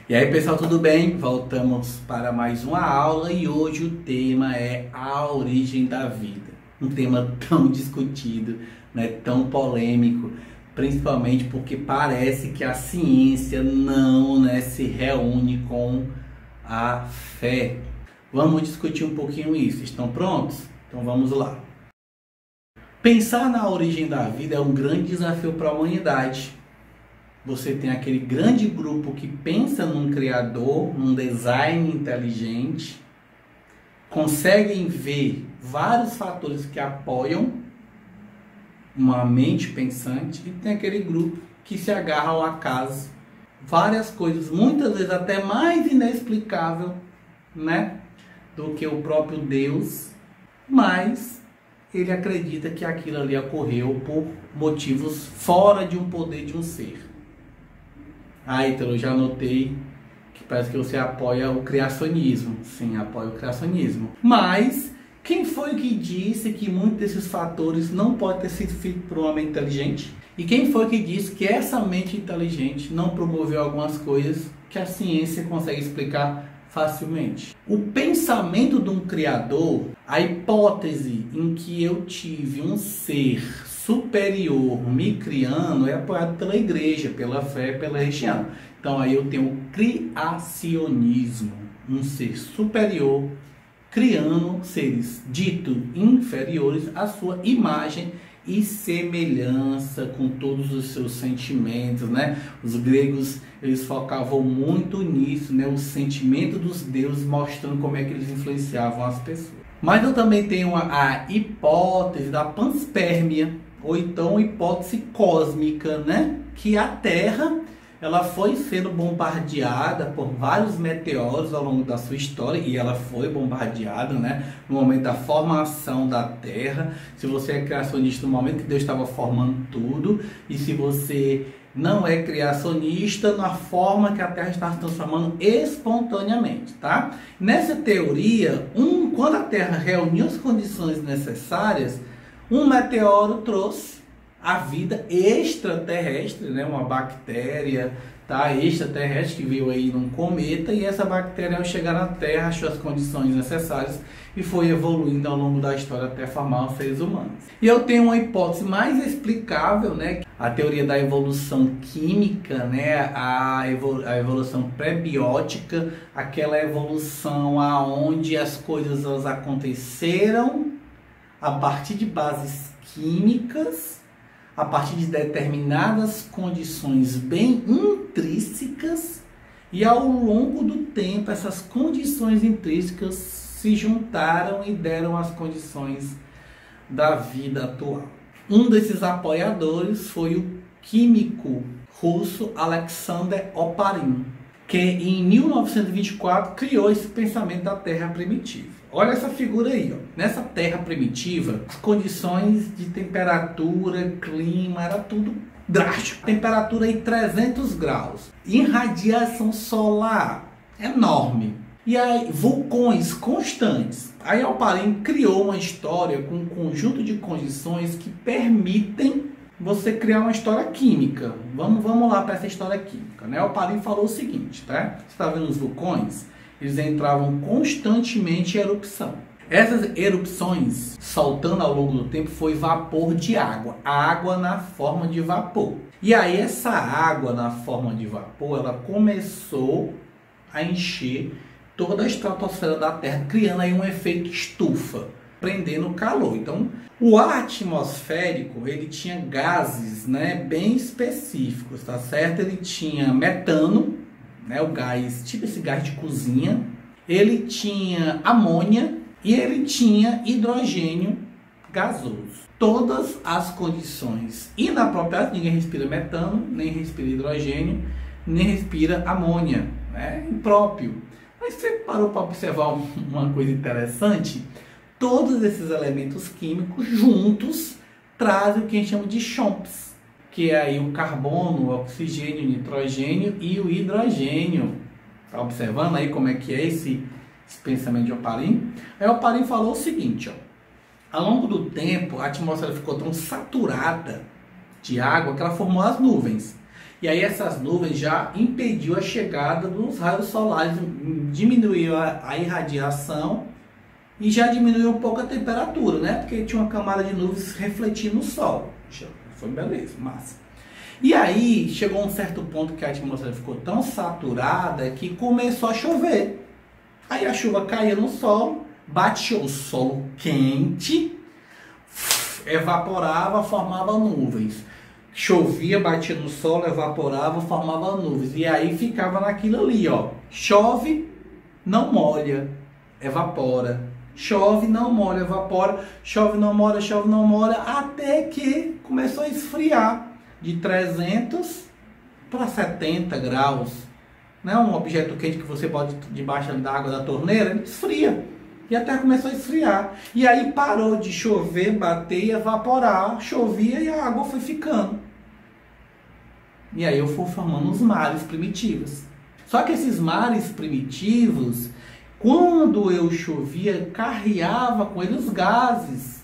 E aí pessoal, tudo bem? Voltamos para mais uma aula e hoje o tema é a origem da vida. Um tema tão discutido, né? Tão polêmico, principalmente porque parece que a ciência não, se reúne com a fé. Vamos discutir um pouquinho isso. Estão prontos? Então vamos lá. Pensar na origem da vida é um grande desafio para a humanidade. Você tem aquele grande grupo que pensa num criador, num design inteligente, conseguem ver vários fatores que apoiam uma mente pensante, e tem aquele grupo que se agarra ao acaso, várias coisas, muitas vezes até mais inexplicável, do que o próprio Deus, mas ele acredita que aquilo ali ocorreu por motivos fora de um poder de um ser. Ítalo, eu já notei que parece que você apoia o criacionismo. Sim, apoio o criacionismo. Mas quem foi que disse que muitos desses fatores não podem ter sido feitos por uma mente inteligente? E quem foi que disse que essa mente inteligente não promoveu algumas coisas que a ciência consegue explicar facilmente? O pensamento de um criador, a hipótese em que eu tive um ser superior me criando, é apoiado pela igreja, pela fé, pela religião. Então aí eu tenho o criacionismo, um ser superior criando seres ditos inferiores à sua imagem e semelhança, com todos os seus sentimentos, Os gregos, eles focavam muito nisso, o sentimento dos deuses, mostrando como é que eles influenciavam as pessoas. Mas eu também tenho a hipótese da panspermia, ou então hipótese cósmica, que a Terra ela foi sendo bombardeada por vários meteoros ao longo da sua história, e ela foi bombardeada, no momento da formação da Terra. Se você é criacionista, no momento que Deus estava formando tudo, e se você não é criacionista, na forma que a Terra está se transformando espontaneamente, tá? Nessa teoria, quando a Terra reuniu as condições necessárias, um meteoro trouxe a vida extraterrestre, uma bactéria, extraterrestre, que veio aí num cometa, e essa bactéria, ao chegar na Terra, achou as condições necessárias e foi evoluindo ao longo da história até formar os seres humanos. E eu tenho uma hipótese mais explicável, a teoria da evolução química, a evolução pré-biótica, aquela evolução aonde as coisas elas aconteceram a partir de bases químicas, a partir de determinadas condições bem intrínsecas, e ao longo do tempo essas condições intrínsecas se juntaram e deram as condições da vida atual. Um desses apoiadores foi o químico russo Alexander Oparin, que em 1924 criou esse pensamento da Terra primitiva. Olha essa figura aí, Nessa Terra primitiva, as condições de temperatura, clima, era tudo drástico. Temperatura aí 300 graus. Irradiação solar enorme. E aí, vulcões constantes. Aí Oparin criou uma história com um conjunto de condições que permitem você criar uma história química. Vamos lá para essa história química, Oparin falou o seguinte, Você está vendo os vulcões? Eles entravam constantemente em erupção. Essas erupções, soltando ao longo do tempo, foi vapor de água. A água na forma de vapor. E aí essa água na forma de vapor, ela começou a encher toda a estratosfera da Terra, criando aí um efeito estufa, prendendo calor. Então, o ar atmosférico, ele tinha gases, bem específicos, tá certo? Ele tinha metano, o gás, tipo esse gás de cozinha. Ele tinha amônia e ele tinha hidrogênio gasoso. Todas as condições inapropriadas, ninguém respira metano, nem respira hidrogênio, nem respira amônia, impróprio. Mas você parou para observar uma coisa interessante? Todos esses elementos químicos juntos trazem o que a gente chama de chomps, que é aí o carbono, o oxigênio, o nitrogênio e o hidrogênio. Está observando aí como é que é esse pensamento de Oparin? Aí Oparin falou o seguinte, ao longo do tempo a atmosfera ficou tão saturada de água que ela formou as nuvens. E aí essas nuvens já impediu a chegada dos raios solares, diminuiu a irradiação e já diminuiu um pouco a temperatura, né? Porque tinha uma camada de nuvens refletindo o sol. Foi beleza, massa. E aí chegou um certo ponto que a atmosfera ficou tão saturada que começou a chover. Aí a chuva caía no solo, batia o solo quente, evaporava, formava nuvens. Chovia, batia no solo, evaporava, formava nuvens. E aí ficava naquilo ali, ó. Chove, não molha, evapora. Chove, não molha, evapora. Chove, não molha, chove, não molha. Até que começou a esfriar de 300 para 70 graus. Né? Um objeto quente que você bota debaixo da água da torneira, ele esfria. E até começou a esfriar. E aí parou de chover, bater e evaporar. Chovia e a água foi ficando. E aí eu fui formando os mares primitivos. Só que esses mares primitivos, quando eu chovia, carreava com eles os gases.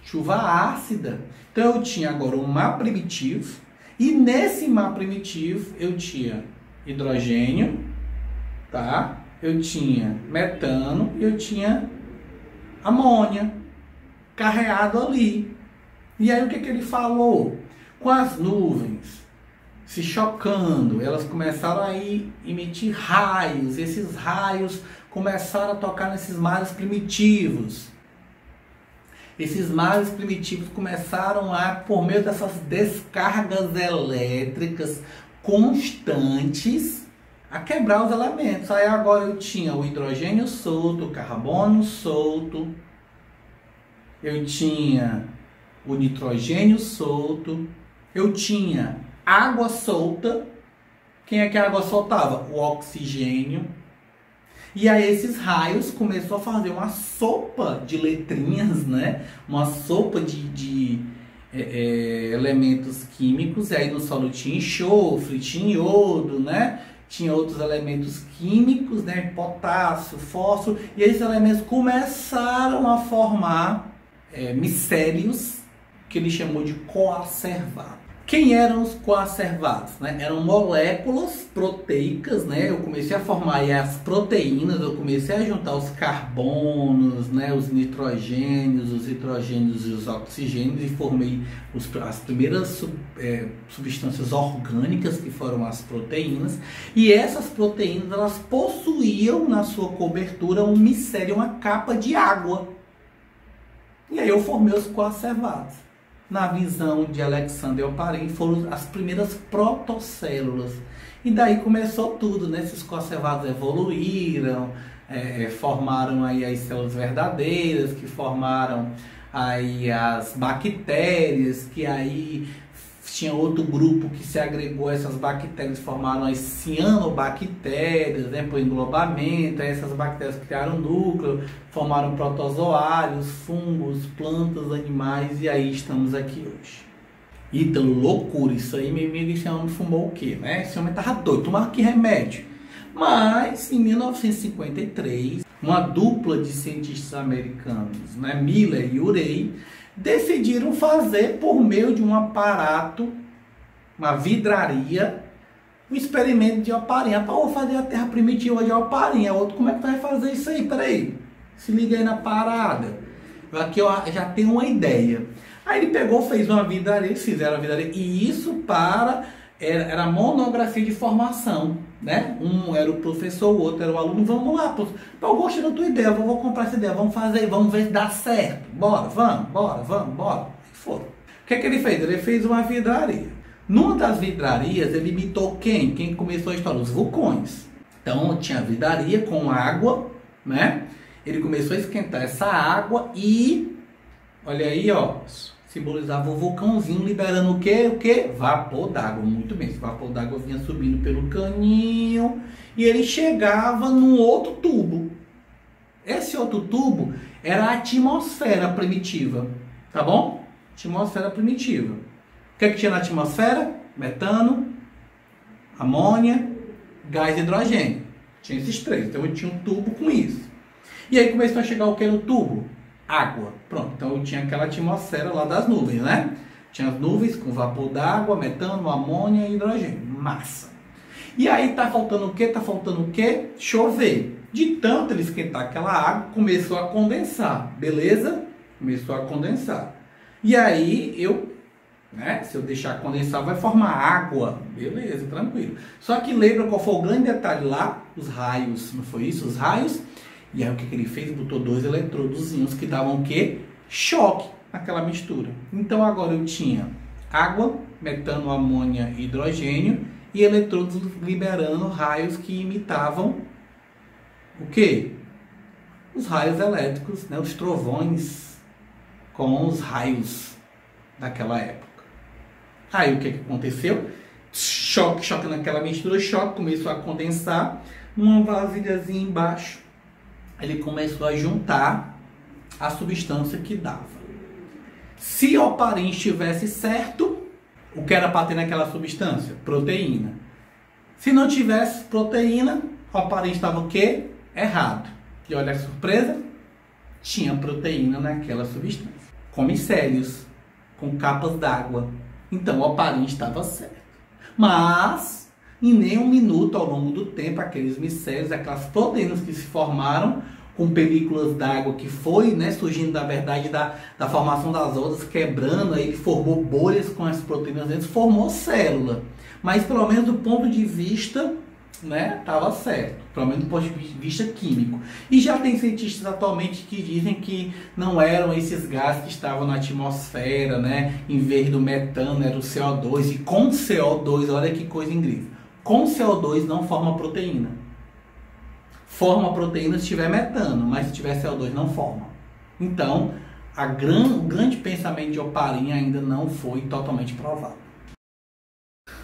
Chuva ácida. Então eu tinha agora um mar primitivo. E nesse mar primitivo eu tinha hidrogênio, tá? Eu tinha metano e eu tinha amônia carreado ali. E aí o que ele falou? Com as nuvens se chocando, elas começaram a emitir raios. Esses raios começaram a tocar nesses mares primitivos. Esses mares primitivos começaram a, por meio dessas descargas elétricas constantes, a quebrar os elementos. Aí agora eu tinha o hidrogênio solto, o carbono solto, eu tinha o nitrogênio solto, eu tinha água solta. Quem é que a água soltava? O oxigênio. E aí esses raios começou a fazer uma sopa de letrinhas, né? Uma sopa de elementos químicos. E aí no solo tinha enxofre, tinha iodo, né? Tinha outros elementos químicos, né? Potássio, fósforo. E esses elementos começaram a formar micélios, que ele chamou de coacervados. Quem eram os coacervados? Né? Eram moléculas proteicas, né? Eu comecei a formar aí as proteínas, eu comecei a juntar os carbonos, né? Os nitrogênios, os hidrogênios e os oxigênios e formei as primeiras substâncias orgânicas, que foram as proteínas. E essas proteínas, elas possuíam na sua cobertura um micélio, uma capa de água. E aí eu formei os coacervados. Na visão de Alexander Oparin, foram as primeiras protocélulas. E daí começou tudo, né? Esses coacervados evoluíram, formaram aí as células verdadeiras, que formaram aí as bactérias, que aí tinha outro grupo que se agregou a essas bactérias, formaram as cianobactérias, né, por englobamento. Aí essas bactérias criaram núcleo, formaram protozoários, fungos, plantas, animais, e aí estamos aqui hoje. Ítalo, loucura, isso aí, meu amigo, esse homem fumou o quê, né? Esse homem tava doido, tomava que remédio? Mas, em 1953, uma dupla de cientistas americanos, né, Miller e Urey, decidiram fazer, por meio de um aparato, uma vidraria, um experimento de Oparin. Vou fazer a Terra primitiva de Oparin. Outro, como é que vai fazer isso aí? Peraí, se liga aí na parada. Aqui eu já tenho uma ideia. Aí ele pegou, fez uma vidraria, eles fizeram a vidraria, e isso era monografia de formação, né? Um era o professor, o outro era o aluno. Vamos lá, eu gostei da tua ideia, vou comprar essa ideia, vamos fazer, vamos ver se dá certo. Bora. E foram. O que ele fez? Ele fez uma vidraria. Numa das vidrarias, ele imitou quem? Quem começou a história? Os vulcões. Então, tinha a vidraria com água, né? Ele começou a esquentar essa água e, olha aí, ó, simbolizava um vulcãozinho liberando o quê? O quê? Vapor d'água. Muito bem, esse vapor d'água vinha subindo pelo caninho e ele chegava num outro tubo. Esse outro tubo era a atmosfera primitiva, tá bom? Atmosfera primitiva. O que tinha na atmosfera? Metano, amônia, gás e hidrogênio. Tinha esses três, então eu tinha um tubo com isso. E aí começou a chegar o que no tubo? Água. Pronto, então eu tinha aquela atmosfera lá das nuvens, né? Tinha as nuvens com vapor d'água, metano, amônia e hidrogênio. Massa. E aí tá faltando o quê? Tá faltando o quê? Chover. De tanto ele esquentar aquela água, começou a condensar. Beleza? Começou a condensar. E aí se eu deixar condensar, vai formar água. Beleza, tranquilo. Só que lembra qual foi o grande detalhe lá? Os raios. Não foi isso? Os raios. E aí o que ele fez? Botou 2 eletrodozinhos que davam o quê? Choque naquela mistura. Então agora eu tinha água, metano, amônia e hidrogênio e eletrodos liberando raios que imitavam o quê? Os raios elétricos, né? Os trovões com os raios daquela época. Aí o que aconteceu? Choque naquela mistura, começou a condensar numa vasilhazinha embaixo. Ele começou a juntar a substância que dava. Se o oparin estivesse certo, o que era para ter naquela substância? Proteína. Se não tivesse proteína, o oparin estava o quê? Errado. E olha a surpresa, tinha proteína naquela substância. Com micélios, com capas d'água. Então o oparin estava certo. Mas, em nem um minuto ao longo do tempo, aqueles micélios, aquelas proteínas que se formaram com películas d'água que foi, né, surgindo da verdade da formação das ondas, quebrando, aí formou bolhas com as proteínas dentro, formou célula. Mas pelo menos do ponto de vista, né, estava certo, pelo menos do ponto de vista químico. E já tem cientistas atualmente que dizem que não eram esses gases que estavam na atmosfera, né, em vez do metano era o CO2, e com CO2, olha que coisa incrível, com CO2 não forma proteína. Forma proteína se tiver metano, mas se tiver CO2 não forma. Então, o grande pensamento de oparin ainda não foi totalmente provado.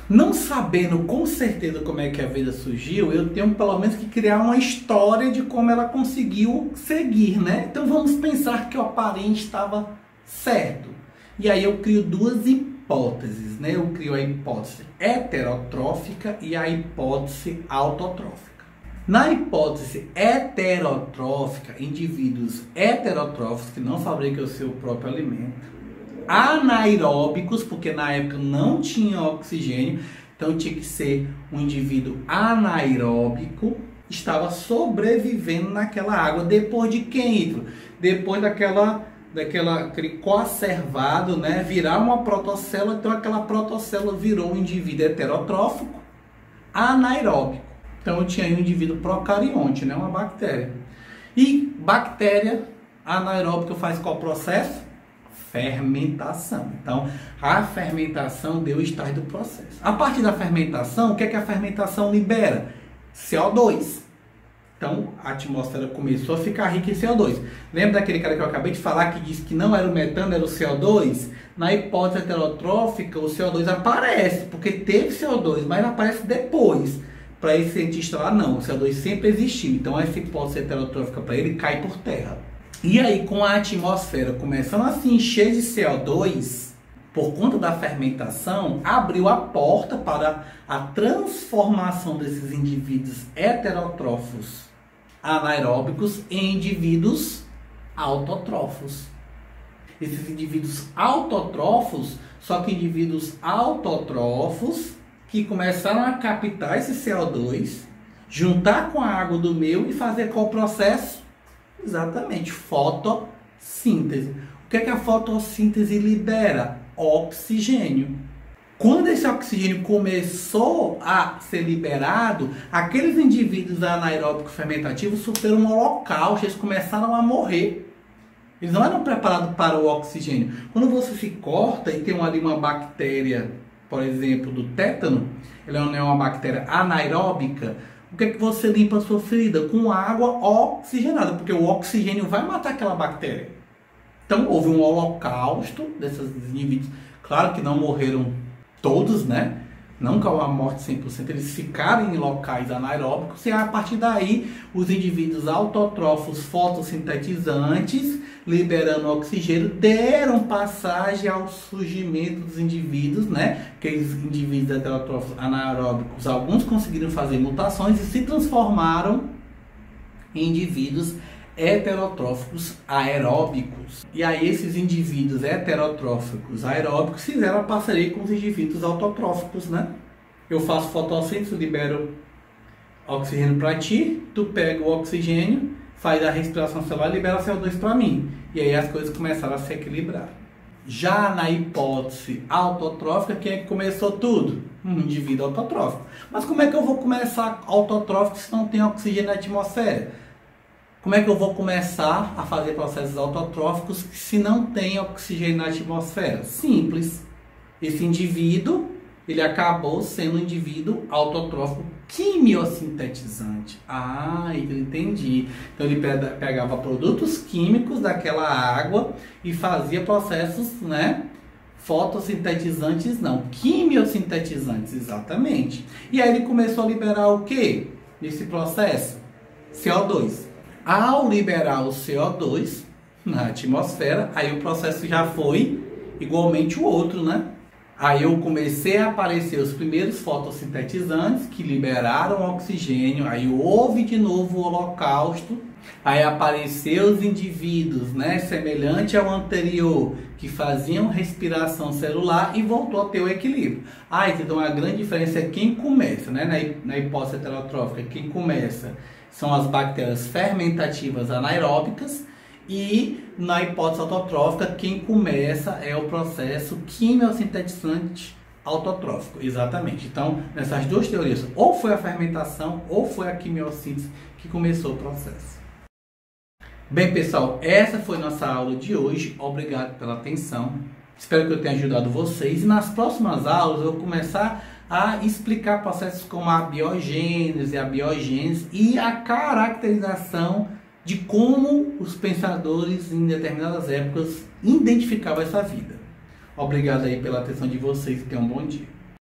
Não sabendo com certeza como é que a vida surgiu, eu tenho pelo menos que criar uma história de como ela conseguiu seguir, né? Então vamos pensar que o oparin estava certo. E aí eu crio 2 hipóteses, né? Eu crio a hipótese heterotrófica e a hipótese autotrófica. Na hipótese heterotrófica, indivíduos heterotróficos que não fabricam o seu próprio alimento, anaeróbicos, porque na época não tinha oxigênio, então tinha que ser um indivíduo anaeróbico, estava sobrevivendo naquela água. Depois de quem? Depois daquele coacervado, né, virar uma protocélula, então aquela protocélula virou um indivíduo heterotrófico anaeróbico. Então eu tinha aí um indivíduo procarionte, né, uma bactéria. E bactéria anaeróbica faz qual processo? Fermentação. Então, a fermentação deu o start do processo. A partir da fermentação, o que é que a fermentação libera? CO2. Então, a atmosfera começou a ficar rica em CO2. Lembra daquele cara que eu acabei de falar que disse que não era o metano, era o CO2? Na hipótese heterotrófica, o CO2 aparece, porque teve CO2, mas aparece depois. Para esse cientista lá, não. O CO2 sempre existiu. Então, essa hipótese heterotrófica para ele cai por terra. E aí, com a atmosfera começando a se encher de CO2, por conta da fermentação, abriu a porta para a transformação desses indivíduos heterotrófos anaeróbicos em indivíduos autotrófos. Esses indivíduos autotrófos, só que indivíduos autotrófos que começaram a captar esse CO2, juntar com a água do meio e fazer qual processo? Exatamente, fotossíntese. O que é que a fotossíntese libera? Oxigênio. Quando esse oxigênio começou a ser liberado, aqueles indivíduos anaeróbicos fermentativos sofreram um holocausto, eles começaram a morrer. Eles não eram preparados para o oxigênio. Quando você se corta e tem ali uma bactéria, por exemplo, do tétano, ela é uma bactéria anaeróbica, o que é que você limpa a sua ferida? Com água oxigenada, porque o oxigênio vai matar aquela bactéria. Então, houve um holocausto desses indivíduos. Claro que não morreram todos, né? Não com a morte 100%, eles ficaram em locais anaeróbicos e a partir daí os indivíduos autotrófos fotossintetizantes, liberando oxigênio, deram passagem ao surgimento dos indivíduos, né? Aqueles indivíduos heterotrófos anaeróbicos, alguns conseguiram fazer mutações e se transformaram em indivíduos heterotróficos aeróbicos. E aí esses indivíduos heterotróficos aeróbicos fizeram a parceria com os indivíduos autotróficos, né? Eu faço fotossíntese, libero oxigênio para ti, tu pega o oxigênio, faz a respiração celular e libera CO2 para mim. E aí as coisas começaram a se equilibrar. Já na hipótese autotrófica, quem é que começou tudo? Um indivíduo autotrófico. Mas como é que eu vou começar autotrófico se não tem oxigênio na atmosfera? Como é que eu vou começar a fazer processos autotróficos se não tem oxigênio na atmosfera? Simples. Esse indivíduo, ele acabou sendo um indivíduo autotrófico quimiosintetizante. Ah, entendi. Então ele pegava produtos químicos daquela água e fazia processos, né? Fotossintetizantes não, quimiosintetizantes, exatamente. E aí ele começou a liberar o que nesse processo? CO2. Ao liberar o CO2 na atmosfera, aí o processo já foi igualmente o outro, né? Aí eu comecei a aparecer os primeiros fotossintetizantes que liberaram oxigênio, aí houve de novo o holocausto, aí apareceu os indivíduos, né, semelhante ao anterior, que faziam respiração celular e voltou a ter o equilíbrio. Então a grande diferença é quem começa, né, na hipótese heterotrófica, quem começa são as bactérias fermentativas anaeróbicas, e na hipótese autotrófica, quem começa é o processo quimiosintetizante autotrófico. Exatamente. Então, nessas duas teorias, ou foi a fermentação ou foi a quimiossíntese que começou o processo. Bem, pessoal, essa foi nossa aula de hoje. Obrigado pela atenção. Espero que eu tenha ajudado vocês. E nas próximas aulas eu vou começar a explicar processos como a abiogênese, a biogênese e a caracterização de como os pensadores em determinadas épocas identificavam essa vida. Obrigado aí pela atenção de vocês e tenham um bom dia.